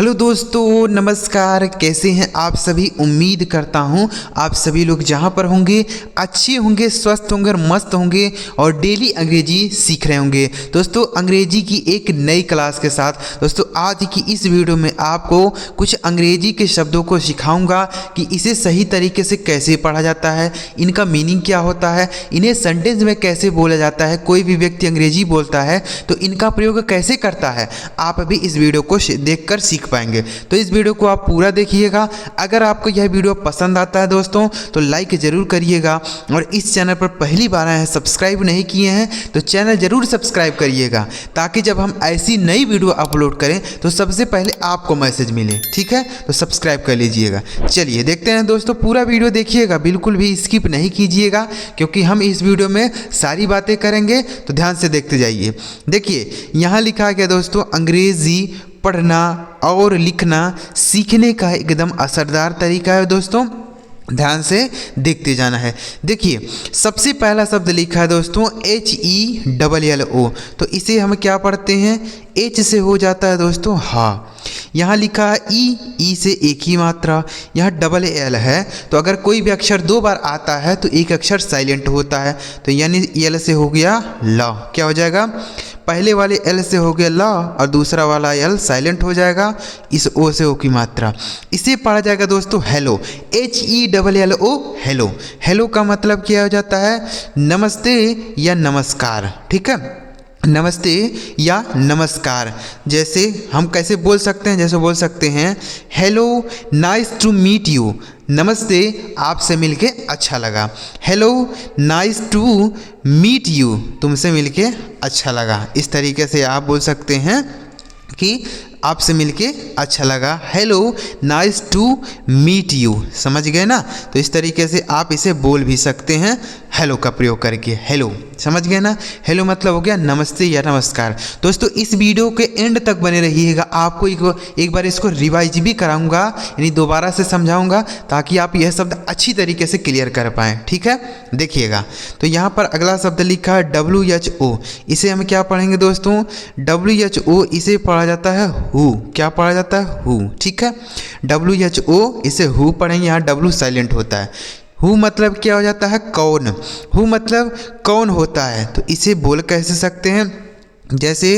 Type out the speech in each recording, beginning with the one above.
Hello दोस्तों, नमस्कार। कैसे हैं आप सभी? उम्मीद करता हूं आप सभी लोग जहां पर होंगे अच्छे होंगे, स्वस्थ होंगे और मस्त होंगे और डेली अंग्रेजी सीख रहे होंगे। दोस्तों, अंग्रेजी की एक नई क्लास के साथ दोस्तों आज की इस वीडियो में आपको कुछ अंग्रेजी के शब्दों को सिखाऊंगा कि इसे सही तरीके से कैसे पढ़ा जाता है, इनका मीनिंग क्या होता है, इन्हें सेंटेंस में कैसे बोला जाता है। कोई भी व्यक्ति अंग्रेजी बोलता है तो इनका प्रयोग कैसे करता है, आप अभी इस वीडियो को देखकर सीख पाएंगे। तो इस वीडियो को आप पूरा देखिएगा। अगर आपको यह वीडियो पसंद आता है दोस्तों तो लाइक जरूर करिएगा, और इस चैनल पर पहली बार आए हैं, सब्सक्राइब नहीं किए हैं तो चैनल जरूर सब्सक्राइब करिएगा, ताकि जब हम ऐसी नई वीडियो अपलोड करें तो सबसे पहले आपको मैसेज मिले। ठीक है, तो सब्सक्राइब कर लीजिएगा। चलिए देखते हैं दोस्तों, पूरा वीडियो देखिएगा, बिल्कुल भी स्किप नहीं कीजिएगा, क्योंकि हम इस वीडियो में सारी बातें करेंगे, तो ध्यान से देखते जाइए। देखिए यहाँ लिखा गया दोस्तों, अंग्रेजी पढ़ना और लिखना सीखने का एकदम असरदार तरीका है। दोस्तों ध्यान से देखते जाना है। देखिए सबसे पहला शब्द लिखा है दोस्तों HELLO, तो इसे हम क्या पढ़ते हैं? H से हो जाता है दोस्तों हाँ। यहाँ लिखा है ई से एक ही मात्रा, यहाँ डबल एल है, तो अगर कोई भी अक्षर दो बार आता है तो एक अक्षर साइलेंट होता है, तो यानी एल से हो गया ला। क्या हो जाएगा? पहले वाले एल से हो गया ला और दूसरा वाला एल साइलेंट हो जाएगा, इस ओ से ओ की मात्रा। इसे पढ़ा जाएगा दोस्तों हेलो, HELLO हेलो। हेलो का मतलब क्या हो जाता है? नमस्ते या नमस्कार। ठीक है, नमस्ते या नमस्कार। जैसे हम कैसे बोल सकते हैं? जैसे बोल सकते हैं hello nice to meet you, नमस्ते आपसे मिलके अच्छा लगा। Hello nice to meet you, तुमसे मिलके अच्छा लगा। इस तरीके से आप बोल सकते हैं कि आपसे मिलके अच्छा लगा। Hello nice to meet you, समझ गए ना? तो इस तरीके से आप इसे बोल भी सकते हैं हेलो का प्रयोग करके। हेलो, समझ गए ना? हेलो मतलब हो गया नमस्ते या नमस्कार। दोस्तों इस वीडियो के एंड तक बने रहिएगा, आपको एक बार इसको रिवाइज भी कराऊंगा, यानी दोबारा से समझाऊंगा, ताकि आप यह शब्द अच्छी तरीके से क्लियर कर पाएँ। ठीक है, देखिएगा। तो यहाँ पर अगला शब्द लिखा है WHO, इसे हम क्या पढ़ेंगे दोस्तों? WHO इसे पढ़ा जाता है हु। क्या पढ़ा जाता है? हु। ठीक है, WHO इसे हु पढ़ेंगे, यहाँ W साइलेंट होता है। हु मतलब क्या हो जाता है? कौन। हु मतलब कौन होता है, तो इसे बोल कैसे सकते हैं? जैसे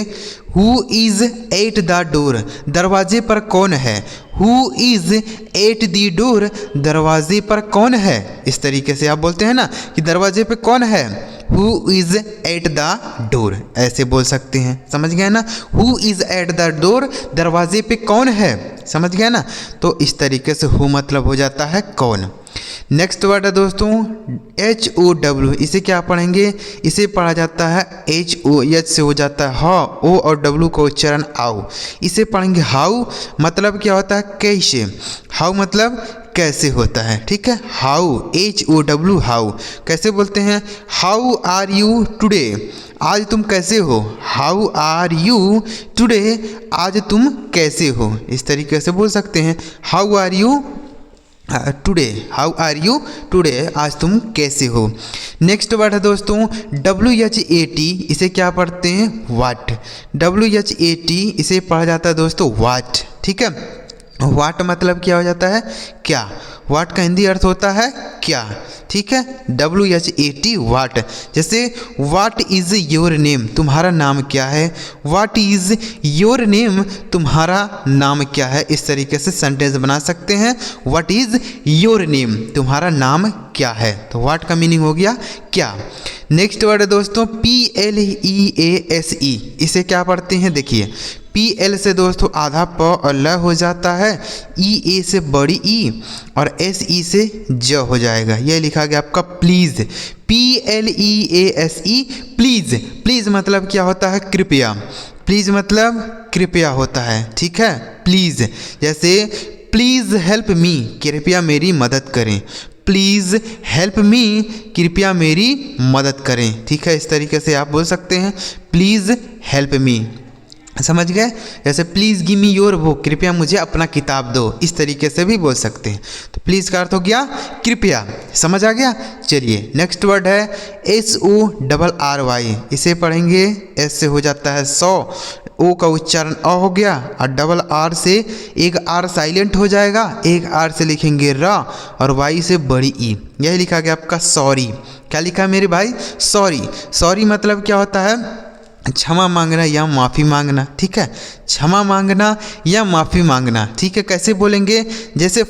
who is at the door, दरवाजे पर कौन है? Who is at the door, दरवाजे पर कौन है? इस तरीके से आप बोलते हैं ना कि दरवाजे पे कौन है? Who is at the door, ऐसे बोल सकते हैं। समझ गए ना? Who is at the door, दरवाजे पे कौन है? समझ गए ना? तो इस तरीके से हु मतलब हो जाता है कौन। नेक्स्ट वर्ड है दोस्तों HOW, इसे क्या पढ़ेंगे? इसे पढ़ा जाता है HOH से हो जाता है हा, O और W का उच्चारण आओ। इसे पढ़ेंगे हाउ, मतलब क्या होता है? कैसे। हाउ मतलब कैसे होता है। ठीक है, हाउ HOW हाउ। कैसे बोलते हैं? हाउ आर यू टुडे, आज तुम कैसे हो? हाउ आर यू टुडे, आज तुम कैसे हो? इस तरीके से बोल सकते हैं how are you today, how are you today, आज तुम कैसे हो। नेक्स्ट वर्ड है दोस्तों WHAT, इसे क्या पढ़ते हैं? वाट। WHAT इसे पढ़ा जाता है दोस्तों वाट। ठीक है, वाट मतलब क्या हो जाता है? क्या। वाट का हिंदी अर्थ होता है क्या। ठीक है, WHAT वाट। जैसे वाट इज़ योर नेम, तुम्हारा नाम क्या है? वाट इज़ योर नेम, तुम्हारा नाम क्या है? इस तरीके से सेंटेंस बना सकते हैं। वाट इज़ योर नेम, तुम्हारा नाम क्या है? तो वाट का मीनिंग हो गया क्या। नेक्स्ट वर्ड है दोस्तों PLEASE, इसे क्या पढ़ते हैं? देखिए PL से दोस्तों आधा प और ल हो जाता है, EA से बड़ी ई और SE से ज हो जाएगा। यह लिखा गया आपका प्लीज़, PLEASE प्लीज़। प्लीज़ मतलब क्या होता है? कृपया। प्लीज़ मतलब कृपया होता है। ठीक है, प्लीज़। जैसे प्लीज़ हेल्प मी, कृपया मेरी मदद करें। प्लीज़ हेल्प मी, कृपया मेरी मदद करें। ठीक है, इस तरीके से आप बोल सकते हैं प्लीज़ हेल्प मी। समझ गए? जैसे please give me your book, कृपया मुझे अपना किताब दो, इस तरीके से भी बोल सकते हैं। तो प्लीज़ का अर्थ हो गया कृपया। समझ आ गया? चलिए नेक्स्ट वर्ड है SORRY, इसे पढ़ेंगे, S से हो जाता है 100, ओ का उच्चारण अ हो गया और डबल आर से एक आर साइलेंट हो जाएगा, एक आर से लिखेंगे र और वाई से बड़ी ई। यही लिखा गया आपका सॉरी। क्या लिखा है मेरे भाई? सॉरी। सॉरी मतलब क्या होता है? क्षमा मांगना या माफ़ी मांगना। ठीक है, क्षमा मांगना या माफ़ी मांगना। ठीक है, कैसे बोलेंगे? जैसे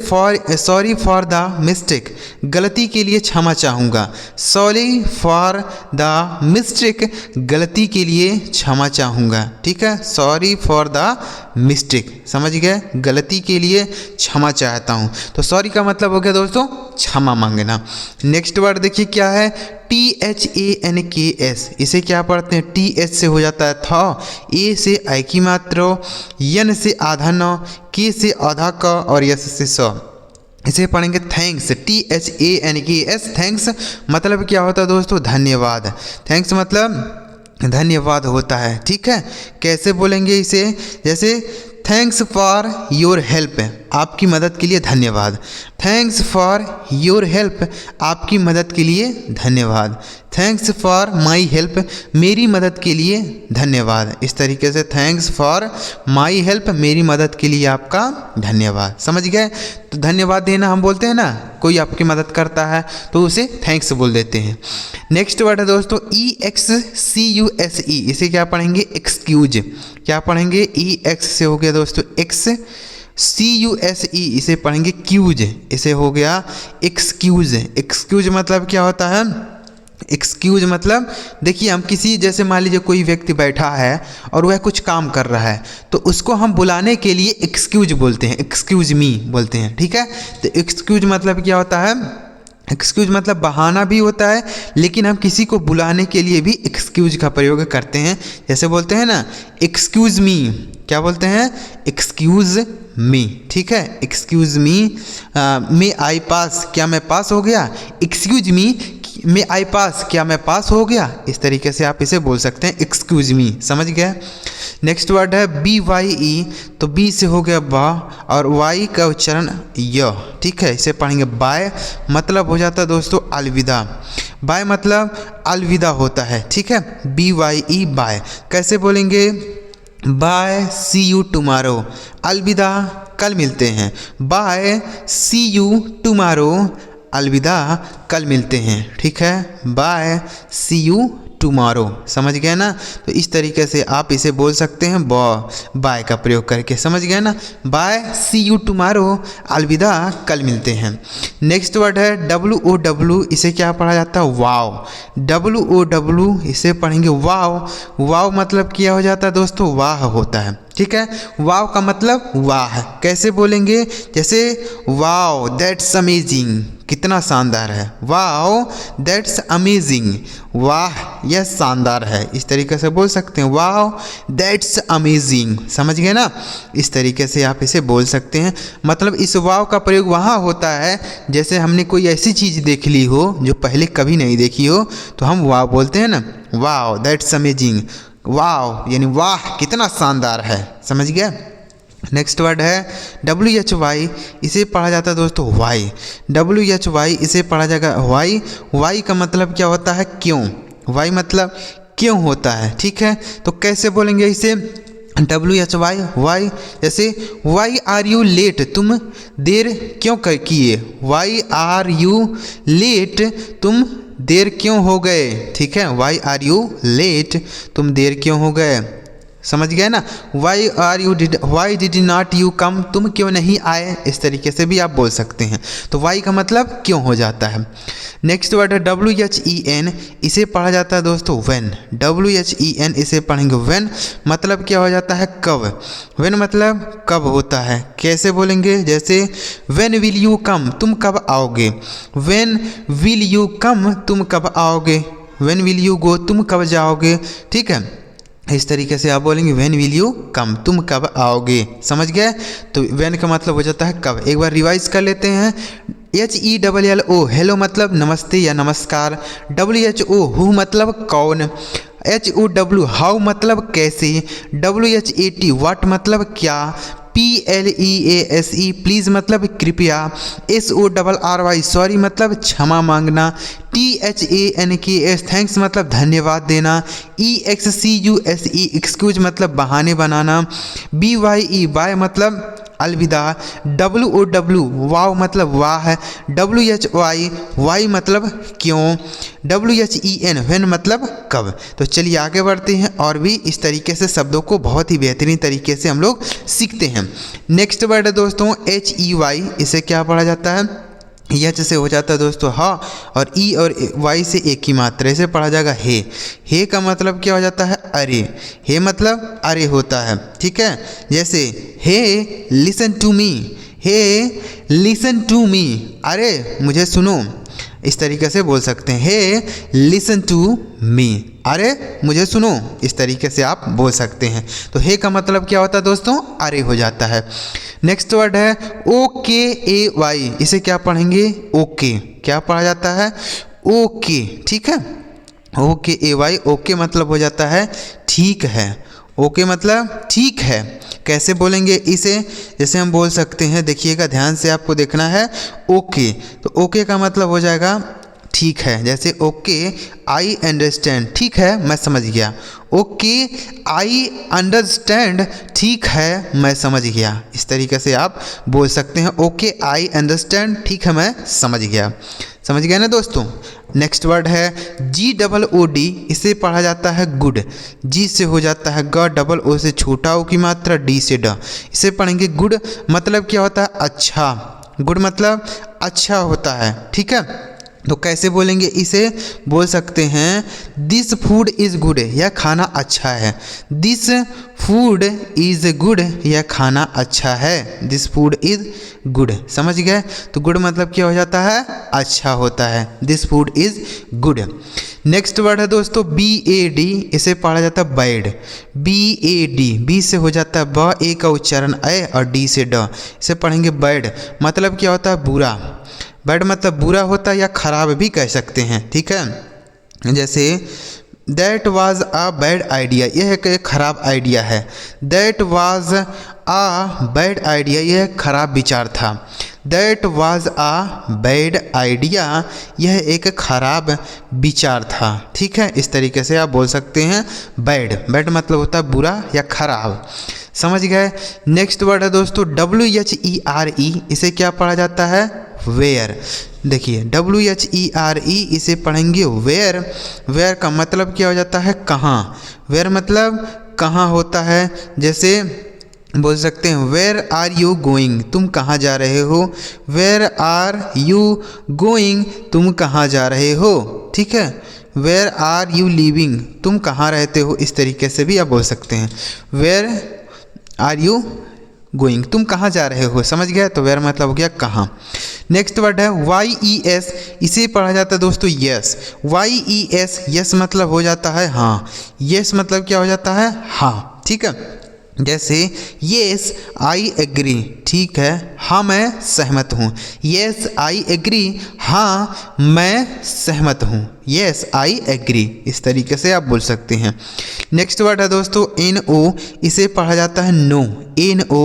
सॉरी फॉर द मिस्टेक, गलती के लिए क्षमा चाहूँगा। सॉरी फॉर द मिस्टेक, गलती के लिए क्षमा चाहूँगा। ठीक है, सॉरी फॉर द मिस्टेक, समझ गए? गलती के लिए क्षमा चाहता हूँ। तो सॉरी का मतलब हो गया दोस्तों क्षमा मांगना। नेक्स्ट वर्ड देखिए क्या है? THANKS। इसे क्या पढ़ते हैं? TH से हो जाता है था, A से ऐ की मात्रा, N से आधा न, K से आधा क और S से स। इसे पढ़ेंगे थैंक्स। THANKS, थैंक्स मतलब क्या होता है दोस्तों? धन्यवाद। थैंक्स मतलब धन्यवाद होता है। ठीक है, कैसे बोलेंगे इसे? जैसे थैंक्स फॉर योर हेल्प, आपकी मदद के लिए धन्यवाद। थैंक्स फॉर योर हेल्प, आपकी मदद के लिए धन्यवाद। थैंक्स फॉर माई हेल्प, मेरी मदद के लिए धन्यवाद। इस तरीके से थैंक्स फॉर माई हेल्प, मेरी मदद के लिए आपका धन्यवाद। समझ गए? तो धन्यवाद देना हम बोलते हैं ना, कोई आपकी मदद करता है तो उसे थैंक्स बोल देते हैं। नेक्स्ट वर्ड है दोस्तों EXCUSE। इसे क्या पढ़ेंगे? एक्सक्यूज। क्या पढ़ेंगे? EX से हो गया दोस्तों एक्स, CUSE इसे पढ़ेंगे क्यूज। इसे हो गया एक्सक्यूज। एक्सक्यूज मतलब क्या होता है? एक्सक्यूज मतलब देखिए, हम किसी, जैसे मान लीजिए कोई व्यक्ति बैठा है और वह कुछ काम कर रहा है तो उसको हम बुलाने के लिए एक्सक्यूज बोलते हैं, एक्सक्यूज मी बोलते हैं। ठीक है, तो एक्सक्यूज मतलब क्या होता है? एक्सक्यूज मतलब बहाना भी होता है, लेकिन हम किसी को बुलाने के लिए भी एक्सक्यूज का प्रयोग करते हैं। जैसे बोलते हैं ना एक्सक्यूज मी, क्या बोलते हैं? Excuse me. ठीक है, एक्सक्यूज मी, मे आई पास, क्या मैं पास हो गया? एक्सक्यूज मी, मे आई पास, क्या मैं पास हो गया? इस तरीके से आप इसे बोल सकते हैं एक्सक्यूज मी। समझ गए? नेक्स्ट वर्ड है BYE। तो B से हो गया बा और Y का उच्चारण य। ठीक है, इसे पढ़ेंगे बाय, मतलब हो जाता है दोस्तों अलविदा। बाय मतलब अलविदा होता है। ठीक है, BYE बाय। कैसे बोलेंगे? बाय, सी यू टुमारो, अलविदा कल मिलते हैं। बाय, सी यू टुमारो, अलविदा कल मिलते हैं। ठीक है, बाय, सी यू टुमारो। समझ गए ना? तो इस तरीके से आप इसे बोल सकते हैं बाय का प्रयोग करके। समझ गए ना? बाय, सी यू टुमारो, अलविदा कल मिलते हैं। नेक्स्ट वर्ड है WOW। इसे क्या पढ़ा जाता है? वाव। WOW इसे पढ़ेंगे वाव। वाव मतलब क्या हो जाता है दोस्तों? वाह होता है। ठीक है, वाव का मतलब वाह। कैसे बोलेंगे? जैसे वाव दैट्स अमेजिंग, कितना शानदार है। वाव दैट्स अमेजिंग, वाह यह शानदार है। इस तरीके से बोल सकते हैं वाव दैट्स अमेजिंग। समझ गए ना? इस तरीके से आप इसे बोल सकते हैं। मतलब इस वाव का प्रयोग वहाँ होता है जैसे हमने कोई ऐसी चीज़ देख ली हो जो पहले कभी नहीं देखी हो, तो हम वाव बोलते हैं ना, वाव दैट्स अमेजिंग। वाव यानी वाह कितना शानदार है। समझ गए? नेक्स्ट वर्ड है WHY। इसे पढ़ा जाता है दोस्तों वाई। WHY इसे पढ़ा जाएगा वाई। वाई का मतलब क्या होता है? क्यों। वाई मतलब क्यों होता है। ठीक है, तो कैसे बोलेंगे इसे? WHY why. जैसे वाई आर यू लेट, तुम देर क्यों किए? वाई आर यू लेट, तुम देर क्यों हो गए? ठीक है, वाई आर यू लेट, तुम देर क्यों हो गए? समझ गए ना? Why did not you come, तुम क्यों नहीं आए? इस तरीके से भी आप बोल सकते हैं। तो वाई का मतलब क्यों हो जाता है। नेक्स्ट वर्ड है WHEN। इसे पढ़ा जाता है दोस्तों व्हेन। WHEN इसे पढ़ेंगे व्हेन, मतलब क्या हो जाता है? कब। व्हेन मतलब कब होता है। कैसे बोलेंगे? जैसे व्हेन विल यू कम, तुम कब आओगे? व्हेन विल यू कम, तुम कब आओगे? व्हेन विल यू गो, तुम कब जाओगे? ठीक है, इस तरीके से आप बोलेंगे व्हेन विल यू कम, तुम कब आओगे। समझ गए? तो व्हेन का मतलब हो जाता है कब। एक बार रिवाइज कर लेते हैं। HELLO हेलो मतलब नमस्ते या नमस्कार। WHO हु मतलब कौन। HOW हाउ मतलब कैसे। WHAT व्हाट मतलब क्या। PLEASE प्लीज़ मतलब कृपया, SORRY सॉरी मतलब क्षमा मांगना, THANKS थैंक्स मतलब धन्यवाद देना, EXCUSE एक्सक्यूज मतलब बहाने बनाना, BYE बाय मतलब अलविदा, WOW वाव मतलब वाह, WHY वाई मतलब क्यों, WHEN व्हेन मतलब कब। तो चलिए आगे बढ़ते हैं और भी इस तरीके से शब्दों को बहुत ही बेहतरीन तरीके से हम लोग सीखते हैं। नेक्स्ट वर्ड है दोस्तों HEY, इसे क्या पढ़ा जाता है, एच से हो जाता है दोस्तों हा, और ई और वाई से एक ही मात्रा, इसे पढ़ा जाएगा हे का मतलब क्या हो जाता है अरे, हे मतलब अरे होता है, ठीक है। जैसे hey listen to me, hey listen to me, अरे मुझे सुनो, इस तरीके से बोल सकते हैं हे लिसन टू मी, अरे मुझे सुनो, इस तरीके से आप बोल सकते हैं। तो हे का मतलब क्या होता है दोस्तों अरे हो जाता है। नेक्स्ट वर्ड है OKAY, इसे क्या पढ़ेंगे ओके, क्या पढ़ा जाता है ओके, ठीक है। OKAY, ओके मतलब हो जाता है ठीक है, ओके मतलब ठीक है। कैसे बोलेंगे इसे, जैसे हम बोल सकते हैं, देखिएगा ध्यान से आपको देखना है, ओके तो ओके का मतलब हो जाएगा ठीक है। जैसे ओके आई अंडरस्टैंड, ठीक है मैं समझ गया, ओके आई अंडरस्टैंड, ठीक है मैं समझ गया, इस तरीके से आप बोल सकते हैं ओके आई अंडरस्टैंड, ठीक है मैं समझ गया, समझ गया ना दोस्तों। नेक्स्ट वर्ड है GOOD, इसे पढ़ा जाता है गुड, जी से हो जाता है ग, डबल ओ से छोटा ओ की मात्रा, डी से ड, इसे पढ़ेंगे गुड मतलब क्या होता है अच्छा, गुड मतलब अच्छा होता है, ठीक है। तो कैसे बोलेंगे इसे, बोल सकते हैं दिस फूड इज़ गुड, यह खाना अच्छा है, दिस फूड इज़ गुड, यह खाना अच्छा है, दिस फूड इज़ गुड, समझ गए। तो गुड मतलब क्या हो जाता है अच्छा होता है, this food is good. Next word है दोस्तों BAD, इसे पढ़ा जाता है बैड, BAD, बी से हो जाता है ब, ए का उच्चारण ए और डी से ड, इसे पढ़ेंगे बैड मतलब क्या होता है बुरा, बैड मतलब बुरा होता है या खराब भी कह सकते हैं, ठीक है। जैसे that was a bad idea, यह एक खराब आइडिया है, that was a bad idea, यह खराब विचार था, that was a bad idea, यह एक खराब विचार था, ठीक है। इस तरीके से आप बोल सकते हैं बैड, बैड मतलब होता है बुरा या खराब, समझ गए। नेक्स्ट वर्ड है दोस्तों WHERE, इसे क्या पढ़ा जाता है वेयर, देखिए WHERE, इसे पढ़ेंगे वेयर, वेयर का मतलब क्या हो जाता है कहाँ, वेयर मतलब कहाँ होता है। जैसे बोल सकते हैं वेयर आर यू गोइंग, तुम कहाँ जा रहे हो, वेयर आर यू गोइंग, तुम कहाँ जा रहे हो, ठीक है। वेयर आर यू लिविंग, तुम कहाँ रहते हो, इस तरीके से भी आप बोल सकते हैं वेयर आर यू गोइंग, तुम कहाँ जा रहे हो, समझ गया। तो वेयर मतलब हो गया कहाँ। नेक्स्ट वर्ड है YES, इसे पढ़ा जाता है दोस्तों यस, YES, यस मतलब हो जाता है हाँ, यस मतलब क्या हो जाता है हाँ, ठीक है। जैसे येस आई एग्री, ठीक है हाँ मैं सहमत हूँ, येस आई एग्री, हाँ मैं सहमत हूँ, येस आई एग्री, इस तरीके से आप बोल सकते हैं। नेक्स्ट वर्ड है दोस्तों NO, इसे पढ़ा जाता है नो, NO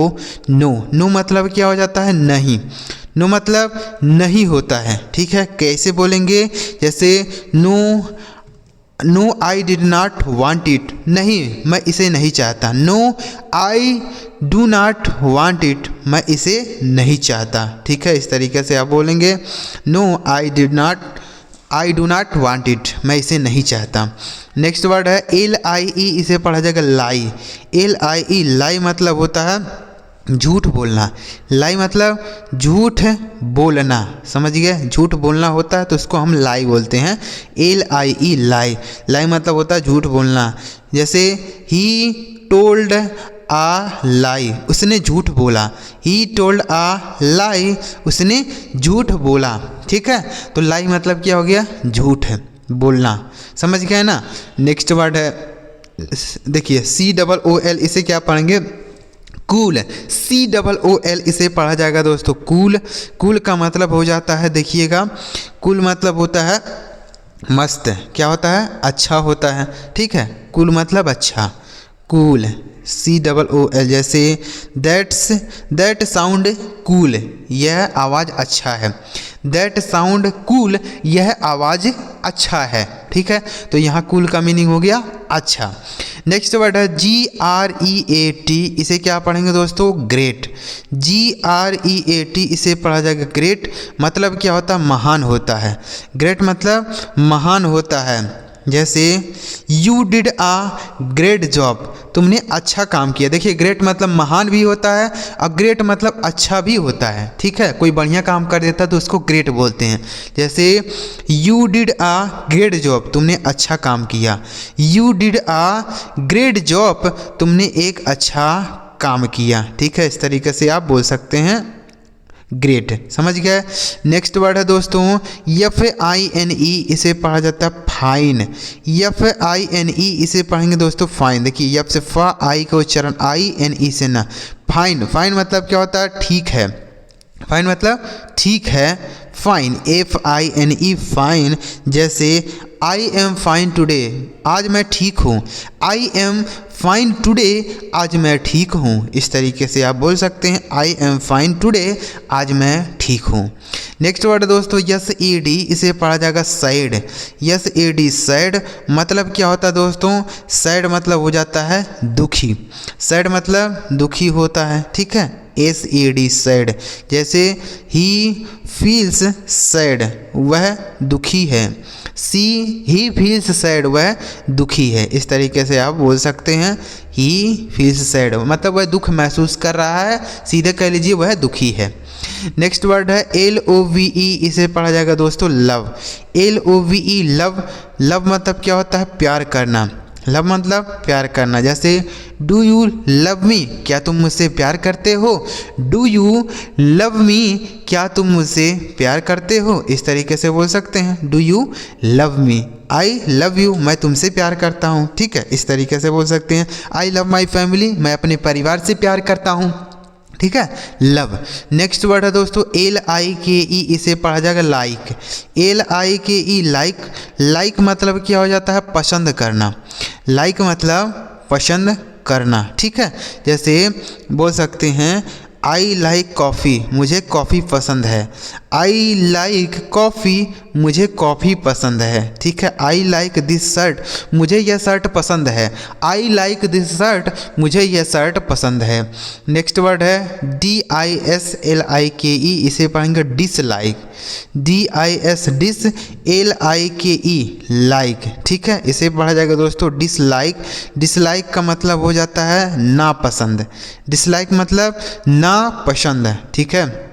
नो, नो मतलब क्या हो जाता है नहीं, नो मतलब नहीं होता है, ठीक है। कैसे बोलेंगे, जैसे no I did not want it, नहीं मैं इसे नहीं चाहता, no I do not want it, मैं इसे नहीं चाहता, ठीक है। इस तरीके से आप बोलेंगे no I do not want it, मैं इसे नहीं चाहता। नेक्स्ट वर्ड है LIE, इसे पढ़ा जाएगा लाई, LIE, लाई मतलब होता है झूठ बोलना, लाई मतलब झूठ बोलना, समझ गए, झूठ बोलना होता है तो उसको हम लाई बोलते हैं, LIE लाई, लाई मतलब होता है झूठ बोलना। जैसे ही टोल्ड आ लाई, उसने झूठ बोला, ही टोल्ड आ लाई, उसने झूठ बोला, ठीक है। तो लाई मतलब क्या हो गया झूठ बोलना, समझ गए ना। नेक्स्ट वर्ड है देखिए COOL, इसे क्या पढ़ेंगे कूल, COOL, इसे पढ़ा जाएगा दोस्तों कूल, कूल का मतलब हो जाता है देखिएगा, कूल मतलब होता है मस्त, क्या होता है अच्छा होता है, ठीक है, कूल मतलब अच्छा, कूल COOL, जैसे दैट साउंड कूल, यह आवाज़ अच्छा है। दैट साउंड कूल, यह आवाज़ अच्छा है। ठीक है, तो यहाँ कूल का मीनिंग हो गया अच्छा। नेक्स्ट वर्ड है GREAT, इसे क्या पढ़ेंगे दोस्तों? ग्रेट। GREAT इसे पढ़ा जाएगा ग्रेट, मतलब क्या होता है? महान होता है। ग्रेट मतलब महान होता है। जैसे you did a great job, तुमने अच्छा काम किया। देखिए ग्रेट मतलब महान भी होता है और ग्रेट मतलब अच्छा भी होता है। ठीक है, कोई बढ़िया काम कर देता है तो उसको ग्रेट बोलते हैं। जैसे you did a great job, तुमने अच्छा काम किया। You did a great job, तुमने एक अच्छा काम किया। ठीक है, इस तरीके से आप बोल सकते हैं ग्रेट। समझ गए? नेक्स्ट वर्ड है दोस्तों FINE, इसे पढ़ा जाता है फाइन। FINE इसे पढ़ेंगे दोस्तों फाइन। देखिए यफ से फा, आई का उच्चारण INE से ना। फाइन, फाइन मतलब क्या होता है? ठीक है। फाइन मतलब ठीक है। Fine, FINE fine. जैसे आई एम फाइन टुडे, आज मैं ठीक हूँ। आई एम फाइन टुडे, आज मैं ठीक हूँ। इस तरीके से आप बोल सकते हैं आई एम फाइन टुडे, आज मैं ठीक हूँ। नेक्स्ट वर्ड दोस्तों SAD, इसे पढ़ा जाएगा सैड। SAD सैड, मतलब क्या होता है दोस्तों? सैड मतलब हो जाता है दुखी। सैड मतलब दुखी होता है। ठीक है, SAD सैड। जैसे ही फील्स सैड, वह दुखी है। ही फील्स सैड, वह दुखी है। इस तरीके से आप बोल सकते हैं ही फील्स सैड, मतलब वह दुख महसूस कर रहा है। सीधे कह लीजिए वह दुखी है। नेक्स्ट वर्ड है LOVE, इसे पढ़ा जाएगा दोस्तों लव। LOVE लव, लव मतलब क्या होता है? प्यार करना। लव मतलब प्यार करना। जैसे डू यू लव मी, क्या तुम मुझसे प्यार करते हो? डू यू लव मी, क्या तुम मुझसे प्यार करते हो? इस तरीके से बोल सकते हैं do you love me, I love you, मैं तुमसे प्यार करता हूँ। ठीक है, इस तरीके से बोल सकते हैं आई लव माई फैमिली, मैं अपने परिवार से प्यार करता हूँ। ठीक है, लव। नेक्स्ट वर्ड है दोस्तों LIKE, इसे पढ़ा जाएगा लाइक। LIKE लाइक, लाइक मतलब क्या हो जाता है? पसंद करना। लाइक मतलब पसंद करना। ठीक है, जैसे बोल सकते हैं आई लाइक कॉफ़ी, मुझे कॉफ़ी पसंद है। आई लाइक कॉफ़ी, मुझे कॉफ़ी पसंद है। ठीक है, आई लाइक दिस शर्ट, मुझे यह शर्ट पसंद है। आई लाइक दिस शर्ट, मुझे यह शर्ट पसंद है। नेक्स्ट वर्ड है DISLIKE, इसे पढ़ेंगे dislike. DIS dis, LIKE like. ठीक है, इसे पढ़ा जाएगा दोस्तों डिसलाइक। डिसलाइक का मतलब हो जाता है नापसंद। डिसलाइक मतलब नापसंद। ठीक है,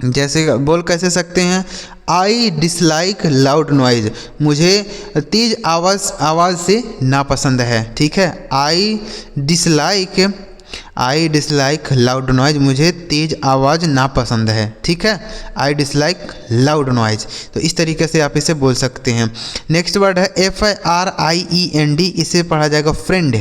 जैसे बोल कैसे सकते हैं आई डिसलाइक लाउड नॉइज, मुझे तेज़ आवाज़ से नापसंद है। ठीक है, आई डिसलाइक लाउड नॉइज, मुझे तेज़ आवाज़ नापसंद है। ठीक है, आई डिसलाइक लाउड नॉइज। तो इस तरीके से आप इसे बोल सकते हैं। नेक्स्ट वर्ड है FRIEND, इसे पढ़ा जाएगा फ्रेंड।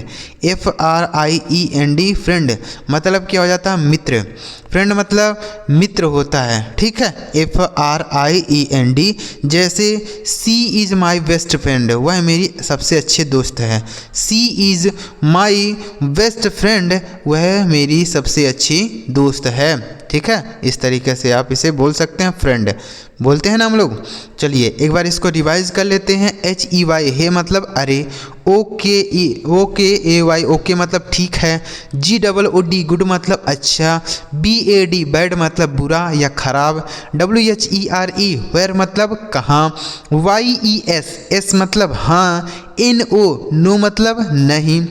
FRIEND फ्रेंड, मतलब क्या हो जाता है? मित्र। फ्रेंड मतलब मित्र होता है। ठीक है, FRIEND। जैसे सी इज़ माई बेस्ट फ्रेंड, वह मेरी सबसे अच्छे दोस्त है। सी इज़ माई बेस्ट फ्रेंड, वह मेरी सबसे अच्छी दोस्त है। ठीक है, इस तरीके से आप इसे बोल सकते हैं फ्रेंड, बोलते हैं ना हम लोग। चलिए एक बार इसको रिवाइज कर लेते हैं। HEY है मतलब अरे। OKAY ओके मतलब ठीक है। GOOD गुड मतलब अच्छा। BAD बैड मतलब बुरा या खराब। WHERE वेयर मतलब कहाँ। YES मतलब हाँ। NO नो मतलब नहीं।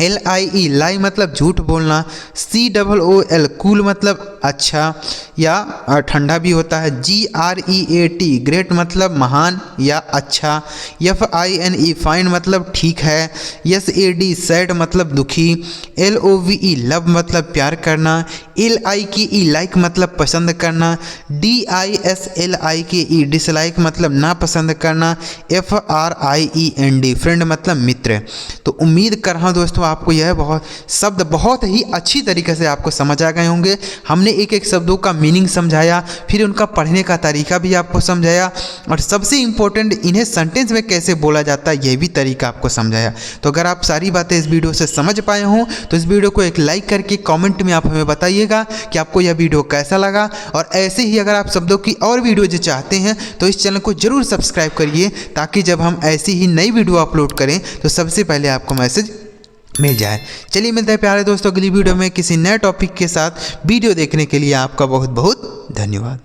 LIE लाई मतलब झूठ बोलना। COOL कूल मतलब अच्छा या ठंडा भी होता है। GREAT ग्रेट मतलब महान या अच्छा। FINE फाइन मतलब ठीक है। SAD सैड मतलब दुखी। LOVE लव मतलब प्यार करना। LIKE लाइक मतलब पसंद करना। DISLIKE डिसलाइक मतलब नापसंद करना। FRIEND फ्रेंड मतलब मित्र। तो उम्मीद कर रहा हूँ दोस्तों आपको यह शब्द बहुत ही अच्छी तरीके से आपको समझ आ गए होंगे। हमने एक एक शब्दों का मीनिंग समझाया, फिर उनका पढ़ने का तरीका भी आपको समझाया, और सबसे इम्पोर्टेंट इन्हें सेंटेंस में कैसे बोला जाता है यह भी तरीका आपको समझाया। तो अगर आप सारी बातें इस वीडियो से समझ पाए हों तो इस वीडियो को एक लाइक करके कमेंट में आप हमें बताइएगा कि आपको यह वीडियो कैसा लगा। और ऐसे ही अगर आप शब्दों की और वीडियो जो चाहते हैं तो इस चैनल को जरूर सब्सक्राइब करिए, ताकि जब हम ऐसी ही नई वीडियो अपलोड करें तो सबसे पहले आपको मैसेज मिल जाए। चलिए मिलते हैं प्यारे दोस्तों अगली वीडियो में किसी नए टॉपिक के साथ। वीडियो देखने के लिए आपका बहुत बहुत धन्यवाद।